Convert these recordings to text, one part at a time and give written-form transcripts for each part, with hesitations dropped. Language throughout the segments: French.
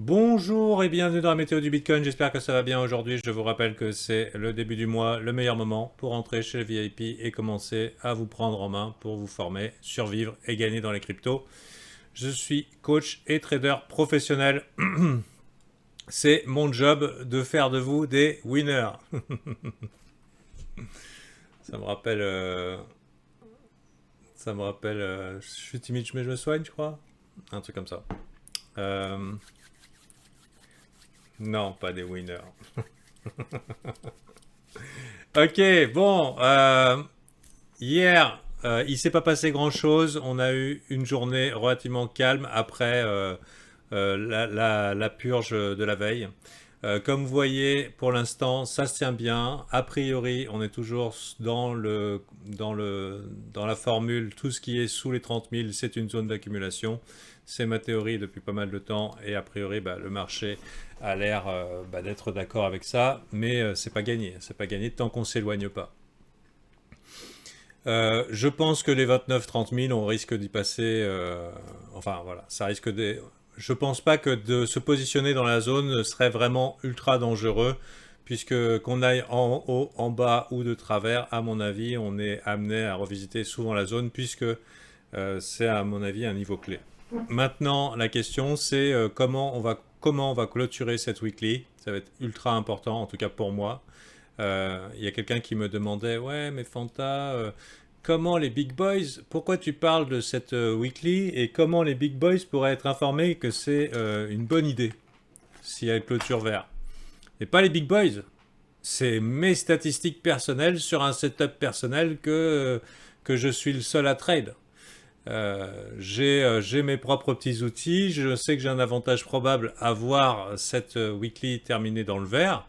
Bonjour et bienvenue dans la météo du Bitcoin, j'espère que ça va bien aujourd'hui. Je vous rappelle que c'est le début du mois, le meilleur moment pour entrer chez le VIP et commencer à vous prendre en main pour vous former, survivre et gagner dans les cryptos. Je suis coach et trader professionnel. C'est mon job de faire de vous des winners. Ça me rappelle... je suis timide mais je me soigne, je crois. Un truc comme ça. Euh, non, pas des winners. Ok, bon, hier, il s'est pas passé grand-chose. On a eu une journée relativement calme après la purge de la veille. Comme vous voyez, pour l'instant, ça se tient bien. A priori, on est toujours dans la formule, tout ce qui est sous les 30 000, c'est une zone d'accumulation. C'est ma théorie depuis pas mal de temps et a priori, le marché a l'air d'être d'accord avec ça, mais c'est pas gagné. C'est pas gagné tant qu'on s'éloigne pas. Je pense que les 29-30 000, on risque d'y passer. Enfin voilà, ça risque de. Je pense pas que de se positionner dans la zone serait vraiment ultra dangereux, puisque qu'on aille en haut, en bas ou de travers, à mon avis, on est amené à revisiter souvent la zone, puisque c'est à mon avis un niveau clé. Maintenant, la question c'est comment on va clôturer cette weekly. Ça va être ultra important, en tout cas pour moi. Il y a quelqu'un qui me demandait, ouais, mais Fanta, comment les big boys, pourquoi tu parles de cette weekly et comment les big boys pourraient être informés que c'est une bonne idée si elle clôture vert. Et pas les big boys, c'est mes statistiques personnelles sur un setup personnel que je suis le seul à trade. J'ai mes propres petits outils, je sais que j'ai un avantage probable à voir cette weekly terminée dans le vert.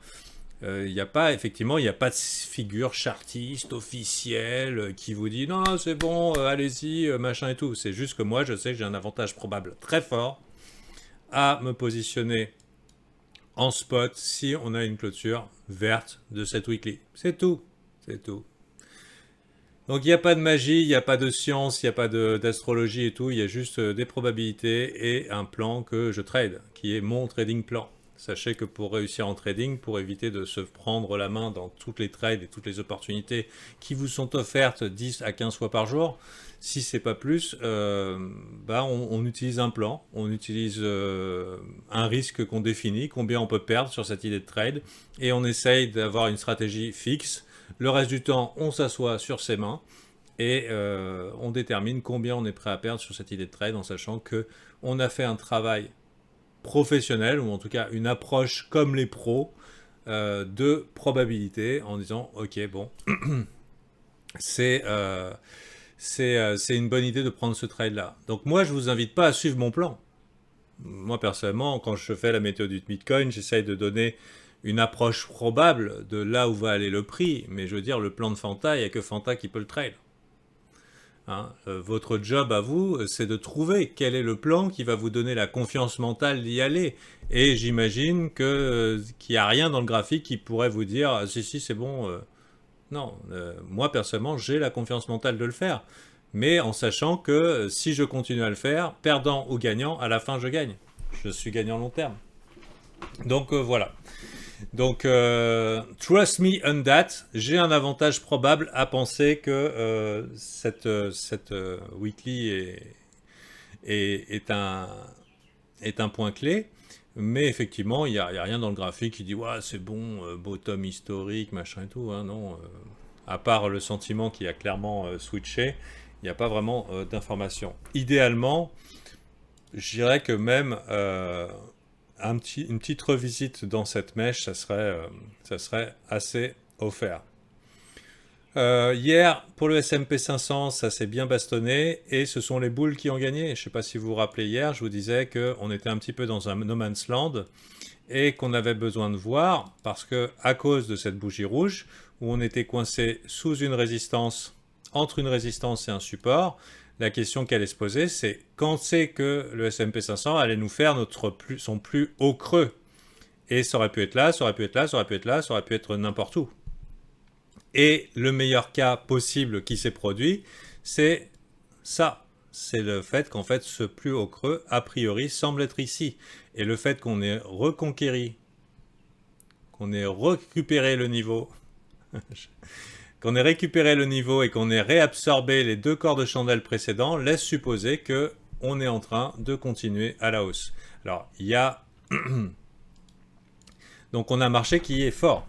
Il n'y a pas, effectivement, il n'y a pas de figure chartiste officielle qui vous dit non, c'est bon, allez-y, machin et tout. C'est juste que moi, je sais que j'ai un avantage probable très fort à me positionner en spot si on a une clôture verte de cette weekly. C'est tout. C'est tout. Donc il n'y a pas de magie, il n'y a pas de science, il n'y a pas d'astrologie et tout. Il y a juste des probabilités et un plan que je trade, qui est mon trading plan. Sachez que pour réussir en trading, pour éviter de se prendre la main dans toutes les trades et toutes les opportunités qui vous sont offertes 10 à 15 fois par jour, si c'est pas plus, on utilise un plan, on utilise un risque qu'on définit, combien on peut perdre sur cette idée de trade, et on essaye d'avoir une stratégie fixe. Le reste du temps, on s'assoit sur ses mains et on détermine combien on est prêt à perdre sur cette idée de trade en sachant que on a fait un travail professionnel, ou en tout cas une approche comme les pros, de probabilité, en disant ok bon, c'est c'est une bonne idée de prendre ce trade là. Donc moi je vous invite pas à suivre mon plan. Moi personnellement, quand je fais la méthode du Bitcoin, j'essaye de donner une approche probable de là où va aller le prix, mais je veux dire, le plan de Fanta, il n'y a que Fanta qui peut le trade. Hein, votre job à vous, c'est de trouver quel est le plan qui va vous donner la confiance mentale d'y aller. Et j'imagine qu'il n'y a rien dans le graphique qui pourrait vous dire ah, si c'est bon. Non, moi personnellement, j'ai la confiance mentale de le faire. Mais en sachant que si je continue à le faire, perdant ou gagnant, à la fin je gagne. Je suis gagnant long terme. Donc voilà. Donc, trust me on that, j'ai un avantage probable à penser que cette weekly est est un point clé. Mais effectivement, il y a rien dans le graphique qui dit ouais, c'est bon, bottom historique, machin et tout. Hein, non, à part le sentiment qui a clairement switché, il n'y a pas vraiment d'information. Idéalement, je dirais que même une petite revisite dans cette mèche, ça serait assez offert. Hier, pour le S&P 500, ça s'est bien bastonné et ce sont les boules qui ont gagné. Je ne sais pas si vous vous rappelez hier, je vous disais qu'on était un petit peu dans un no man's land et qu'on avait besoin de voir parce que à cause de cette bougie rouge où on était coincé sous une résistance, entre une résistance et un support, la question qu'elle allait se poser, c'est quand c'est que le S&P 500 allait nous faire son plus haut creux. Et ça aurait pu être là, ça aurait pu être là, ça aurait pu être là, ça aurait pu être n'importe où. Et le meilleur cas possible qui s'est produit, c'est ça. c'est le fait qu'en fait ce plus haut creux, a priori, semble être ici. Et le fait qu'on ait reconquéri, qu'on ait récupéré le niveau, qu'on ait récupéré le niveau et qu'on ait réabsorbé les 2 corps de chandelle précédents, laisse supposer que on est en train de continuer à la hausse. Alors, il y a... Donc on a un marché qui est fort.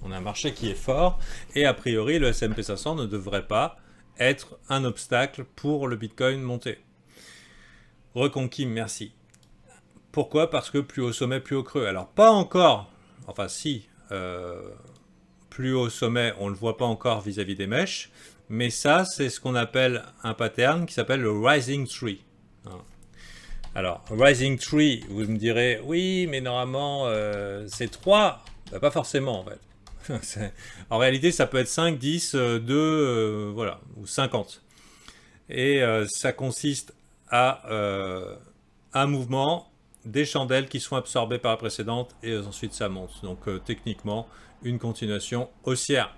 On a un marché qui est fort et a priori le S&P 500 ne devrait pas être un obstacle pour le Bitcoin monter. Reconquis, merci. Pourquoi? Parce que plus haut sommet, plus haut creux. Alors pas encore, enfin si, plus haut sommet, on ne le voit pas encore vis-à-vis des mèches, mais ça c'est ce qu'on appelle un pattern qui s'appelle le Rising Tree. Alors, Rising Tree, vous me direz, oui, mais normalement, c'est 3. Bah, pas forcément, en fait. En réalité, ça peut être 5, 10, 2, voilà, ou 50. Et ça consiste à un mouvement, des chandelles qui sont absorbées par la précédente, et ensuite ça monte. Donc, techniquement, une continuation haussière.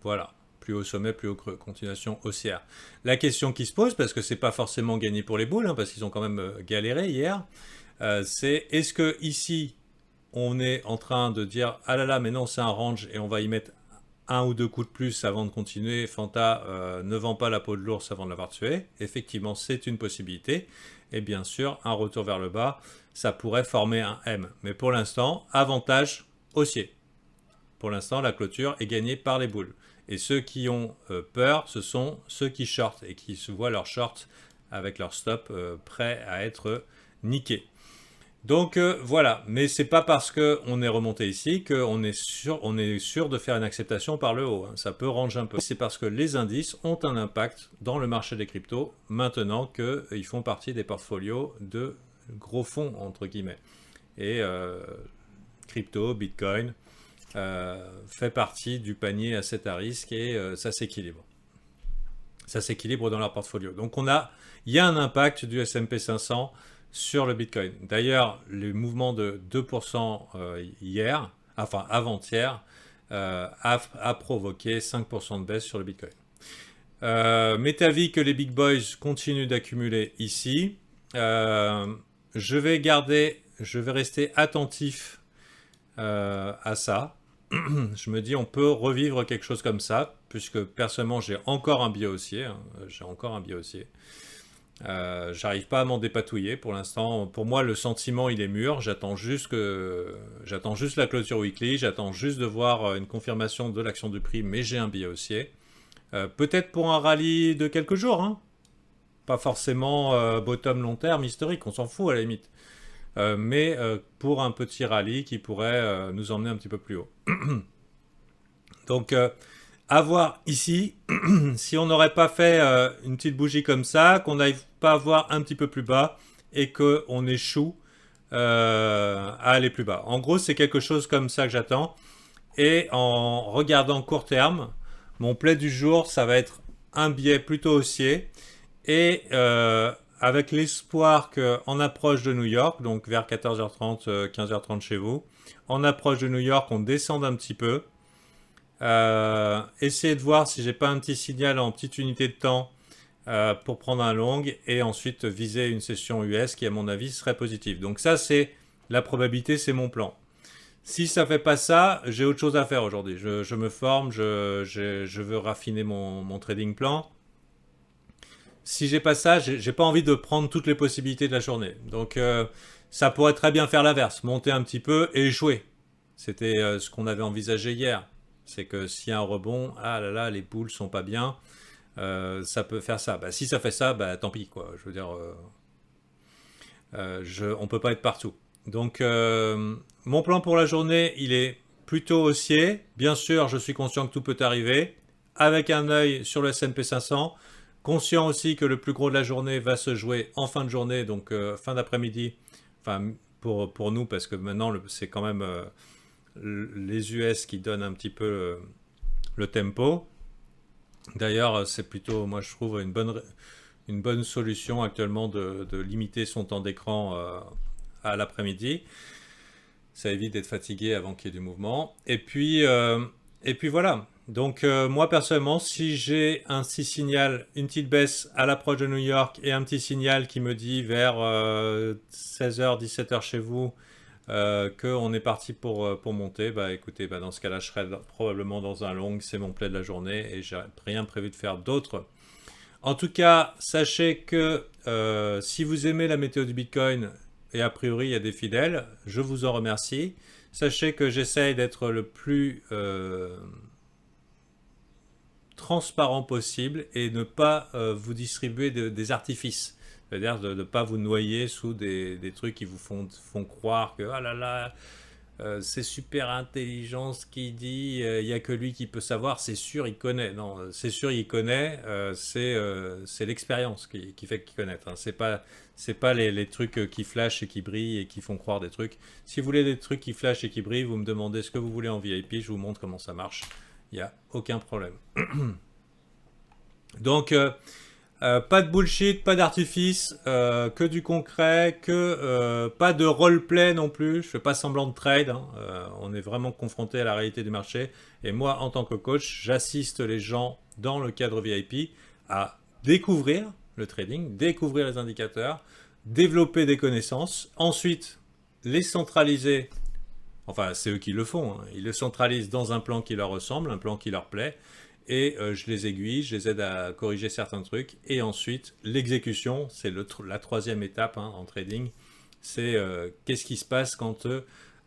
Voilà. Plus haut sommet, plus haut creux, continuation haussière. La question qui se pose, parce que c'est pas forcément gagné pour les boules, hein, parce qu'ils ont quand même galéré hier, c'est est-ce que ici on est en train de dire ah là là mais non c'est un range et on va y mettre 1 ou 2 coups de plus avant de continuer, Fanta ne vend pas la peau de l'ours avant de l'avoir tué, effectivement c'est une possibilité, et bien sûr un retour vers le bas, ça pourrait former un M, mais pour l'instant, avantage haussier. Pour l'instant la clôture est gagnée par les boules. Et ceux qui ont peur, ce sont ceux qui shortent et qui se voient leur short avec leur stop prêt à être niqué. Donc voilà, mais c'est pas parce qu'on est remonté ici qu'on est sûr de faire une acceptation par le haut. Hein. Ça peut ranger un peu. C'est parce que les indices ont un impact dans le marché des cryptos maintenant qu'ils font partie des portfolios de gros fonds, entre guillemets. Et crypto, Bitcoin, fait partie du panier à 7 à risque et ça s'équilibre. Ça s'équilibre dans leur portfolio. Donc il y a un impact du S&P 500 sur le Bitcoin. D'ailleurs, le mouvement de 2% hier, enfin avant-hier, a provoqué 5% de baisse sur le Bitcoin. M'est avis que les big boys continuent d'accumuler ici. Je vais rester attentif à ça. Je me dis on peut revivre quelque chose comme ça, puisque personnellement j'ai encore un biais haussier. J'arrive pas à m'en dépatouiller pour l'instant. Pour moi le sentiment il est mûr, j'attends juste la clôture weekly, j'attends juste de voir une confirmation de l'action du prix, mais j'ai un biais haussier. Peut-être pour un rallye de quelques jours, hein. Pas forcément bottom long terme historique, on s'en fout à la limite. Mais pour un petit rallye qui pourrait nous emmener un petit peu plus haut. Donc, à voir ici, si on n'aurait pas fait une petite bougie comme ça, qu'on n'arrive pas à voir un petit peu plus bas et qu'on échoue à aller plus bas. En gros, c'est quelque chose comme ça que j'attends. Et en regardant court terme, mon play du jour, ça va être un biais plutôt haussier. Et avec l'espoir qu'en approche de New York, donc vers 14h30, 15h30 chez vous, en approche de New York, on descende un petit peu. Essayez de voir si j'ai pas un petit signal en petite unité de temps pour prendre un long et ensuite viser une session US qui à mon avis serait positive. Donc ça c'est la probabilité, c'est mon plan. Si ça fait pas ça, j'ai autre chose à faire aujourd'hui. Je me forme, je veux raffiner mon trading plan. Si j'ai pas ça, j'ai pas envie de prendre toutes les possibilités de la journée. Donc ça pourrait très bien faire l'inverse, monter un petit peu et échouer. C'était ce qu'on avait envisagé hier. C'est que s'il y a un rebond, ah là là, les poules sont pas bien, ça peut faire ça. Bah, si ça fait ça, bah tant pis quoi. Je veux dire, on peut pas être partout. Donc mon plan pour la journée, il est plutôt haussier. Bien sûr, je suis conscient que tout peut arriver, avec un œil sur le S&P 500. Conscient aussi que le plus gros de la journée va se jouer en fin de journée, donc fin d'après-midi, enfin pour nous, parce que maintenant c'est quand même les US qui donnent un petit peu le tempo. D'ailleurs, c'est plutôt, moi je trouve, une bonne solution actuellement de limiter son temps d'écran à l'après-midi. Ça évite d'être fatigué avant qu'il y ait du mouvement. Et puis voilà. Donc moi personnellement, si j'ai un petit signal, une petite baisse à l'approche de New York et un petit signal qui me dit vers 16h, 17h chez vous qu'on est parti pour monter, bah écoutez, bah, dans ce cas-là, je serai probablement dans un long, c'est mon play de la journée et j'ai rien prévu de faire d'autre. En tout cas, sachez que si vous aimez la météo du Bitcoin, et a priori il y a des fidèles, je vous en remercie. Sachez que j'essaye d'être le plus transparent possible et ne pas vous distribuer des artifices. C'est-à-dire de ne pas vous noyer sous des trucs qui vous font croire que ah là là, c'est super intelligent ce qu'il dit, il n'y a que lui qui peut savoir, c'est sûr il connaît. Non, c'est sûr il connaît, c'est l'expérience qui fait qu'il connaît. Hein. C'est pas les trucs qui flashent et qui brillent et qui font croire des trucs. Si vous voulez des trucs qui flashent et qui brillent, vous me demandez ce que vous voulez en VIP, je vous montre comment ça marche. Il n'y a aucun problème. Donc, pas de bullshit, pas d'artifice, que du concret, pas de roleplay non plus. Je fais pas semblant de trade. Hein. On est vraiment confronté à la réalité du marché. Et moi, en tant que coach, j'assiste les gens dans le cadre VIP à découvrir le trading, découvrir les indicateurs, développer des connaissances, ensuite les centraliser. Enfin, c'est eux qui le font. Hein. Ils le centralisent dans un plan qui leur ressemble, un plan qui leur plaît. Et je les aiguille, je les aide à corriger certains trucs. Et ensuite, l'exécution, c'est la troisième étape hein, en trading. C'est qu'est-ce qui se passe quand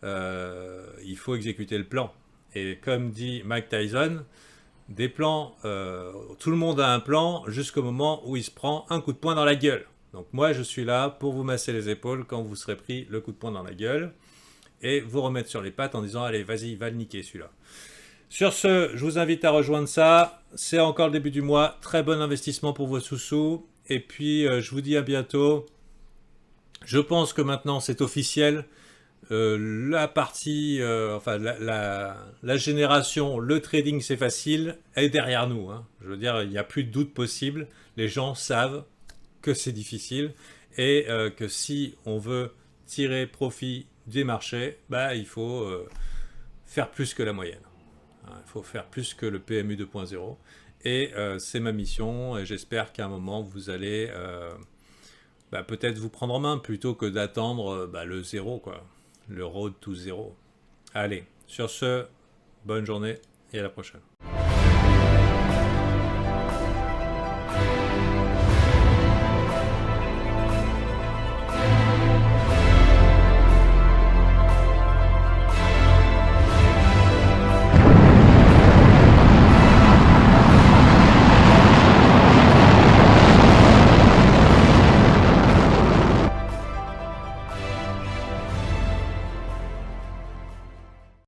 il faut exécuter le plan. Et comme dit Mike Tyson, des plans, tout le monde a un plan jusqu'au moment où il se prend un coup de poing dans la gueule. Donc moi, je suis là pour vous masser les épaules quand vous serez pris le coup de poing dans la gueule et vous remettre sur les pattes en disant allez, vas-y, va le niquer celui-là. Sur ce, je vous invite à rejoindre ça. C'est encore le début du mois. Très bon investissement pour vos sous-sous. Et puis, je vous dis à bientôt. Je pense que maintenant, c'est officiel. La partie, enfin, la génération, le trading, c'est facile, est derrière nous. Hein. Je veux dire, il n'y a plus de doute possible. Les gens savent que c'est difficile et que si on veut tirer profit des marchés, bah, il faut faire plus que la moyenne. Il faut faire plus que le PMU 2.0. Et c'est ma mission. Et j'espère qu'à un moment, vous allez peut-être vous prendre en main plutôt que d'attendre le zéro, quoi. Le road to zéro. Allez, sur ce, bonne journée et à la prochaine.